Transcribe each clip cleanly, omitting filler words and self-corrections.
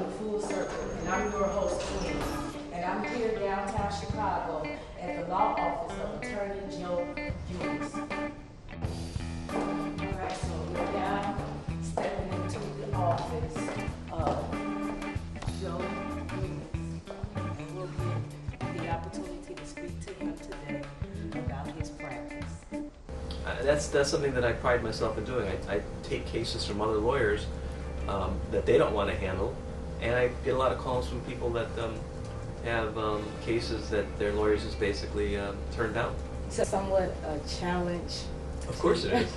coming full circle, and I'm your host, Queen. And I'm here downtown Chicago at the law office of Attorney Joe Younes. Alright, so we're now stepping into the office of Joe Younes. And we'll get the opportunity to speak to him today about his practice. That's something that I pride myself in doing. I take cases from other lawyers that they don't want to handle, and I get a lot of calls from people that have cases that their lawyers just basically turned down. So somewhat a challenge. Of course it is.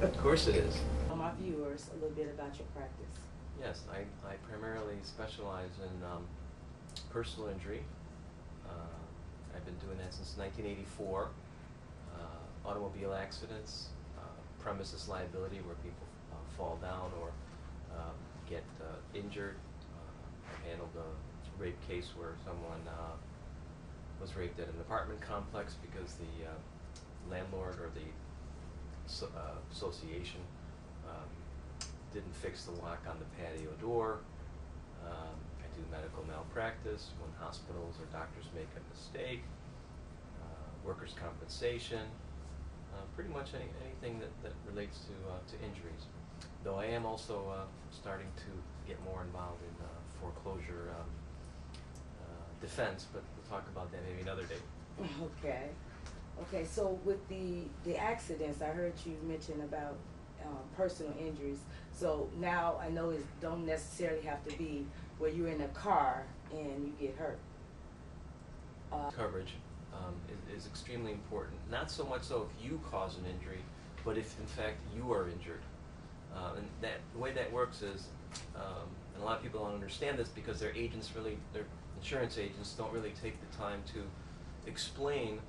Of course it is. For my viewers, a little bit about your practice. Yes, I primarily specialize in personal injury. I've been doing that since 1984. Automobile accidents, premises liability where people fall down or get injured. I handled a rape case where someone was raped at an apartment complex because the landlord or the association didn't fix the lock on the patio door. I do medical malpractice when hospitals or doctors make a mistake. Workers' compensation. Pretty much anything that relates to injuries. Though I am also starting to get more involved in foreclosure defense, but we'll talk about that maybe another day. Okay. Okay, so with the accidents, I heard you mention about personal injuries. So now I know it don't necessarily have to be where you're in a car and you get hurt. Coverage is extremely important. Not so much so if you cause an injury, but if in fact you are injured. And the way that works is, and a lot of people don't understand this because their insurance agents don't really take the time to explain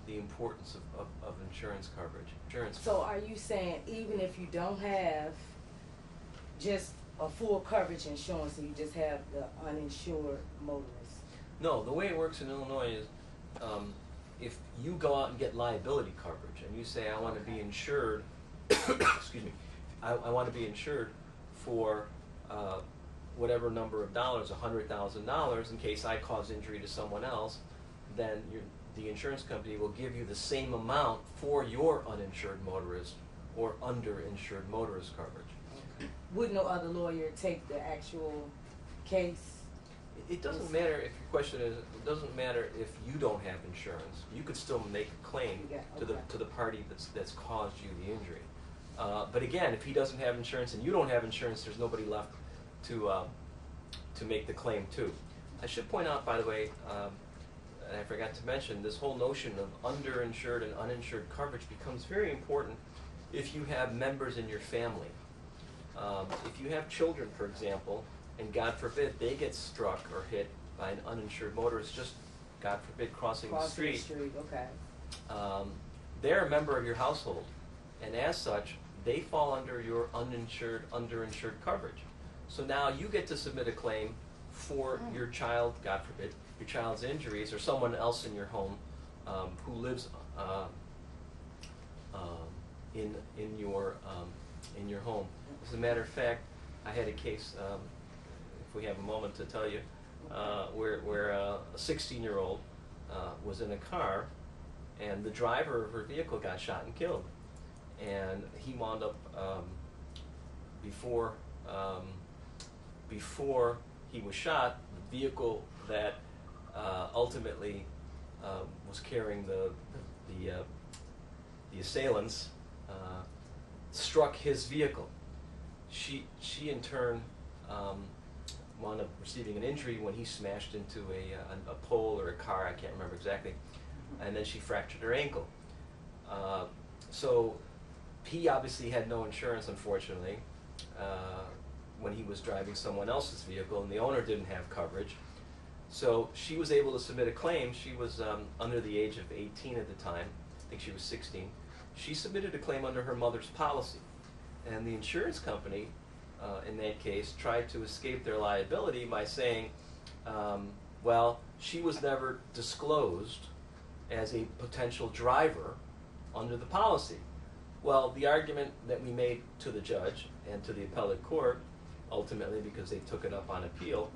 the importance of insurance coverage. So are you saying even if you don't have just a full coverage insurance and you just have the uninsured motorist? No, the way it works in Illinois is if you go out and get liability coverage and you say, I want to be insured, excuse me, I want to be insured for whatever number of dollars, $100,000 in case I cause injury to someone else, then the insurance company will give you the same amount for your uninsured motorist or underinsured motorist coverage. Okay. Would no other lawyer take the actual case? It doesn't matter if your question is, it doesn't matter if you don't have insurance. You could still make a claim to the party that's caused you the injury. But again, if he doesn't have insurance and you don't have insurance, there's nobody left to make the claim to. I should point out, by the way, and I forgot to mention, this whole notion of underinsured and uninsured coverage becomes very important if you have members in your family. If you have children, for example, and God forbid they get struck or hit by an uninsured motorist, just God forbid crossing the street. Okay. They're a member of your household, and as such, they fall under your uninsured, underinsured coverage. So now you get to submit a claim for your child, God forbid, your child's injuries, or someone else in your home who lives in your home. As a matter of fact, I had a case. If we have a moment to tell you, where a 16-year-old was in a car, and the driver of her vehicle got shot and killed, and he wound up before he was shot, the vehicle that ultimately was carrying the assailants struck his vehicle. She in turn wound up receiving an injury when he smashed into a pole or a car, I can't remember exactly, and then she fractured her ankle. So he obviously had no insurance, unfortunately, when he was driving someone else's vehicle, and the owner didn't have coverage. So she was able to submit a claim. She was under the age of 18 at the time. I think she was 16. She submitted a claim under her mother's policy, and the insurance company in that case tried to escape their liability by saying, well, she was never disclosed as a potential driver under the policy. Well, the argument that we made to the judge and to the appellate court ultimately because they took it up on appeal,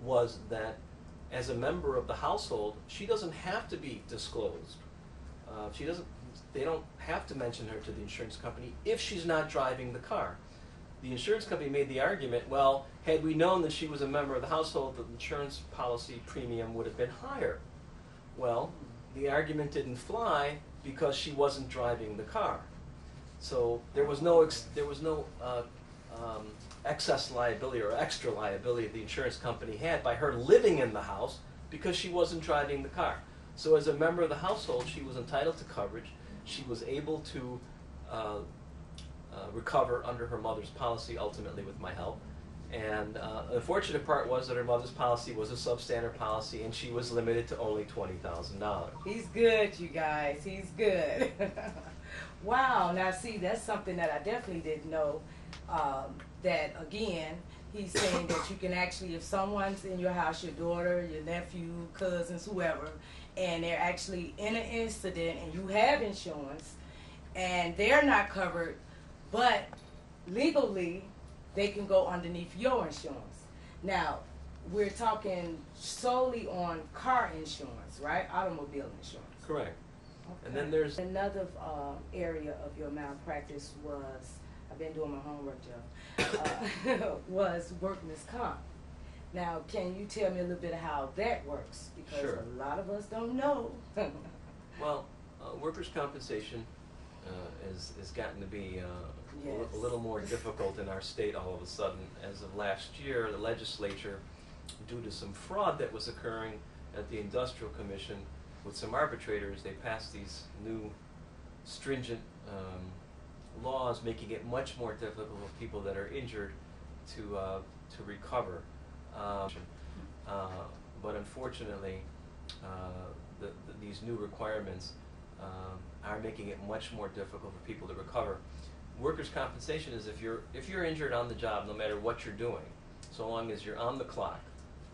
was that as a member of the household, she doesn't have to be disclosed. They don't have to mention her to the insurance company if she's not driving the car. The insurance company made the argument, well, had we known that she was a member of the household, the insurance policy premium would have been higher. Well, the argument didn't fly because she wasn't driving the car. So there was no excess liability or extra liability the insurance company had by her living in the house because she wasn't driving the car. So as a member of the household, she was entitled to coverage. She was able to recover under her mother's policy, ultimately with my help. And the fortunate part was that her mother's policy was a substandard policy, and she was limited to only $20,000. He's good, you guys. He's good. Wow. Now, see, that's something that I definitely didn't know. That, again, he's saying that you can actually, if someone's in your house, your daughter, your nephew, cousins, whoever, and they're actually in an incident and you have insurance and they're not covered, but legally they can go underneath your insurance. Now, we're talking solely on car insurance, right? Automobile insurance. Correct. Okay. And then there's another area of your malpractice was, I've been doing my homework, Joe, was workman's comp. Now, can you tell me a little bit of how that works? Because Sure. A lot of us don't know. Well, workers' compensation has gotten to be Yes. a little more difficult in our state all of a sudden. As of last year, the legislature, due to some fraud that was occurring at the Industrial Commission with some arbitrators, they passed these new stringent laws making it much more difficult for people that are injured to recover. But unfortunately, these new requirements are making it much more difficult for people to recover. Workers' compensation is if you're injured on the job, no matter what you're doing, so long as you're on the clock,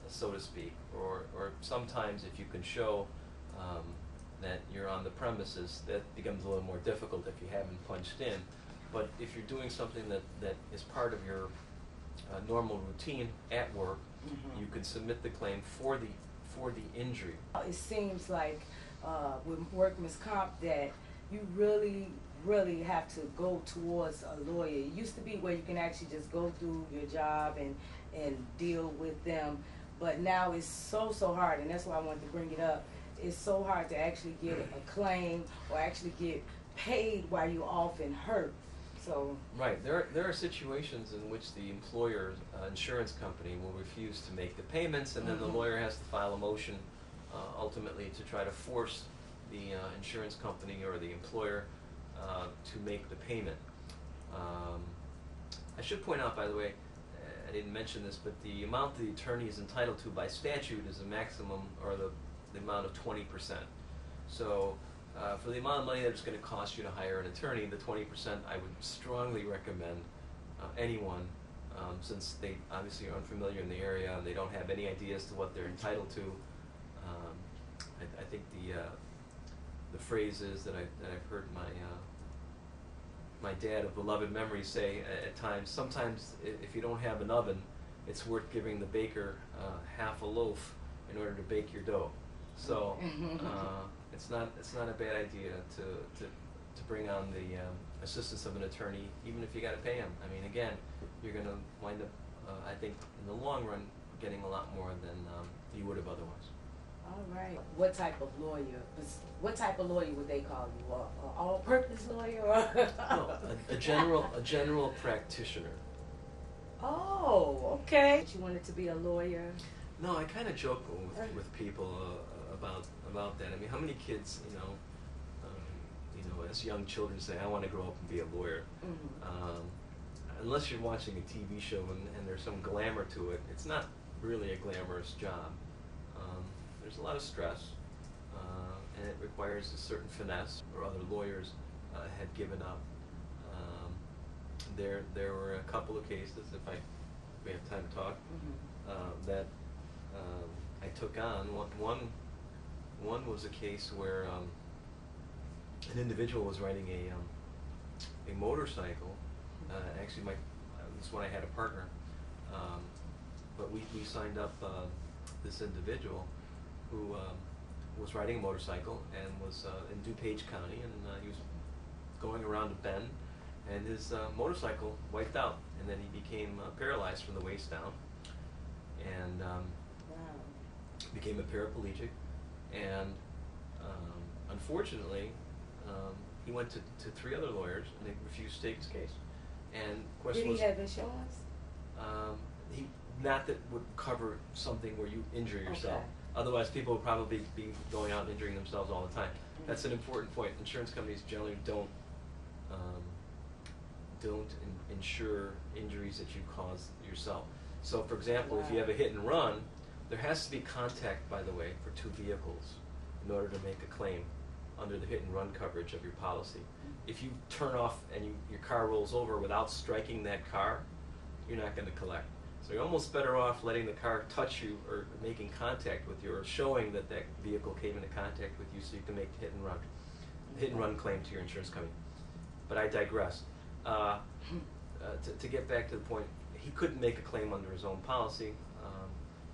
so to speak, or sometimes if you can show that you're on the premises, that becomes a little more difficult if you haven't punched in. But if you're doing something that is part of your normal routine at work, Mm-hmm. you can submit the claim for the injury. It seems like with workman's comp that you really have to go towards a lawyer. It used to be where you can actually just go through your job and deal with them, but now it's so hard, and that's why I wanted to bring it up. It's so hard to actually get a claim or actually get paid while you're off and hurt. So right, there are situations in which the employer's insurance company will refuse to make the payments, and then the lawyer has to file a motion ultimately to try to force the insurance company or the employer to make the payment. I should point out, by the way, I didn't mention this, but the amount the attorney is entitled to by statute is a maximum, or the amount of 20%. So for the amount of money that it's going to cost you to hire an attorney, the 20% I would strongly recommend anyone, since they obviously are unfamiliar in the area and they don't have any idea as to what they're entitled to. I think the phrase is that I've heard my dad of beloved memory say at times, sometimes if you don't have an oven, it's worth giving the baker half a loaf in order to bake your dough. So it's not a bad idea to bring on the assistance of an attorney, even if you got to pay him. I mean, again, you're going to wind up, I think, in the long run, getting a lot more than you would have otherwise. all right. What type of lawyer? What type of lawyer would they call you? An all-purpose lawyer? Or No, a general practitioner. Oh, okay. You wanted to be a lawyer? No, I kind of joke with people about that. I mean, how many kids, as young children say, I want to grow up and be a lawyer. Mm-hmm. Unless you're watching a TV show and there's some glamour to it, it's not really a glamorous job. There's a lot of stress, and it requires a certain finesse, or other lawyers had given up. There were a couple of cases, if we have time to talk, that I took on. One was a case where an individual was riding a motorcycle. Actually, this is when I had a partner. But we signed up this individual who was riding a motorcycle and was in DuPage County, and he was going around a bend, and his motorcycle wiped out, and then he became paralyzed from the waist down, and became a paraplegic, and unfortunately he went to 3 other lawyers, and they refused to take his case. And did he have insurance? Not that would cover something where you injure yourself. Okay. Otherwise, people would probably be going out and injuring themselves all the time. That's an important point. Insurance companies generally don't insure injuries that you cause yourself. So, for example, if you have a hit and run, there has to be contact, by the way, for 2 vehicles in order to make a claim under the hit and run coverage of your policy. If you turn off and your car rolls over without striking that car, you're not going to collect. So you're almost better off letting the car touch you or making contact with you, or showing that that vehicle came into contact with you, so you can make the hit and run claim to your insurance company. But I digress. To get back to the point, he couldn't make a claim under his own policy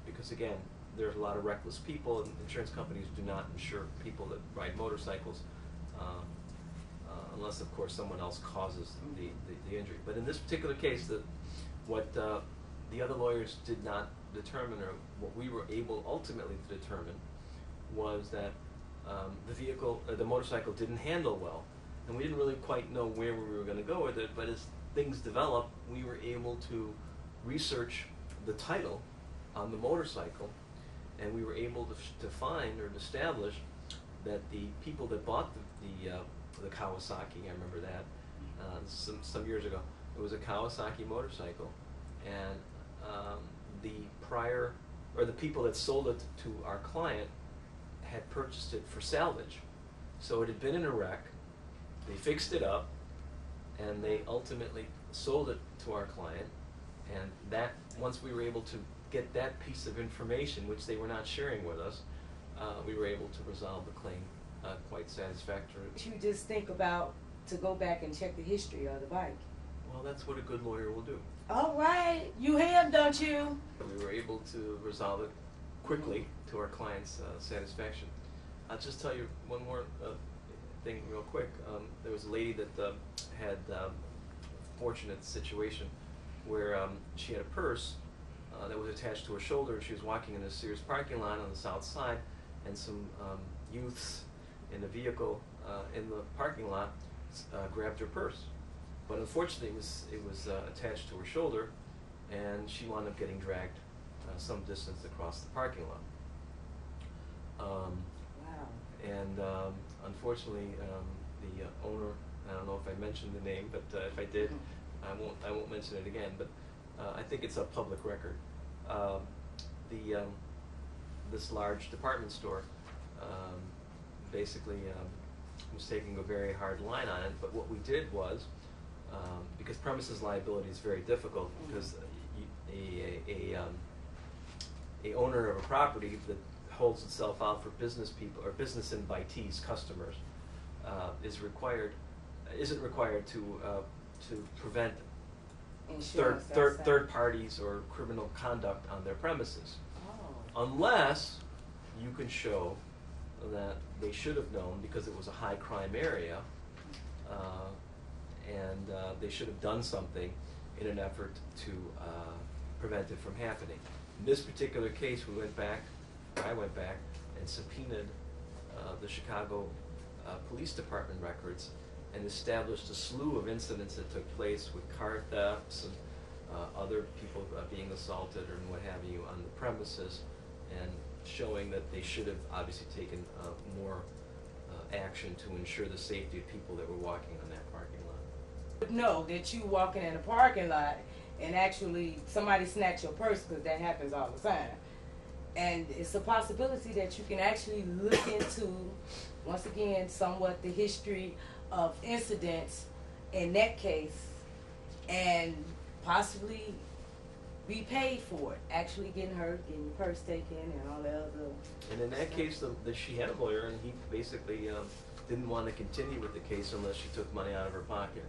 because, again, there's a lot of reckless people, and insurance companies do not insure people that ride motorcycles unless, of course, someone else causes the injury. But in this particular case, what the other lawyers did not determine, or what we were able ultimately to determine, was that the motorcycle didn't handle well, and we didn't really quite know where we were going to go with it. But as things developed, we were able to research the title on the motorcycle, and we were able to find or establish that the people that bought the Kawasaki, I remember that some years ago, it was a Kawasaki motorcycle, and the people that sold it to our client had purchased it for salvage. So it had been in a wreck, they fixed it up, and they ultimately sold it to our client. And that, once we were able to get that piece of information, which they were not sharing with us, we were able to resolve the claim quite satisfactorily. You just think about to go back and check the history of the bike. Well, that's what a good lawyer will do. All right, you him, don't you? We were able to resolve it quickly to our client's satisfaction. I'll just tell you one more thing real quick. There was a lady that had a fortunate situation where she had a purse that was attached to her shoulder. She was walking in a Sears parking lot on the south side, and some youths in a vehicle in the parking lot grabbed her purse. But unfortunately, it was attached to her shoulder, and she wound up getting dragged some distance across the parking lot. Wow. And unfortunately, the owner, I don't know if I mentioned the name, but if I did, I won't mention it again. But I think it's a public record. This large department store basically was taking a very hard line on it. But what we did was, because premises liability is very difficult, because a owner of a property that holds itself out for business people or business invitees, customers, isn't required to prevent third parties or criminal conduct on their premises, unless you can show that they should have known because it was a high crime area, and they should have done something in an effort to prevent it from happening. In this particular case, I went back and subpoenaed the Chicago Police Department records and established a slew of incidents that took place with car thefts and other people being assaulted or what have you on the premises, and showing that they should have obviously taken more action to ensure the safety of people that were walking on that parking lot. Know that you walking in a parking lot and actually somebody snatch your purse, because that happens all the time. And it's a possibility that you can actually look into, once again, somewhat the history of incidents in that case, and possibly be paid for it, actually getting hurt, getting your purse taken, and all that other. And in that case, she had a lawyer, and he basically didn't want to continue with the case unless she took money out of her pocket.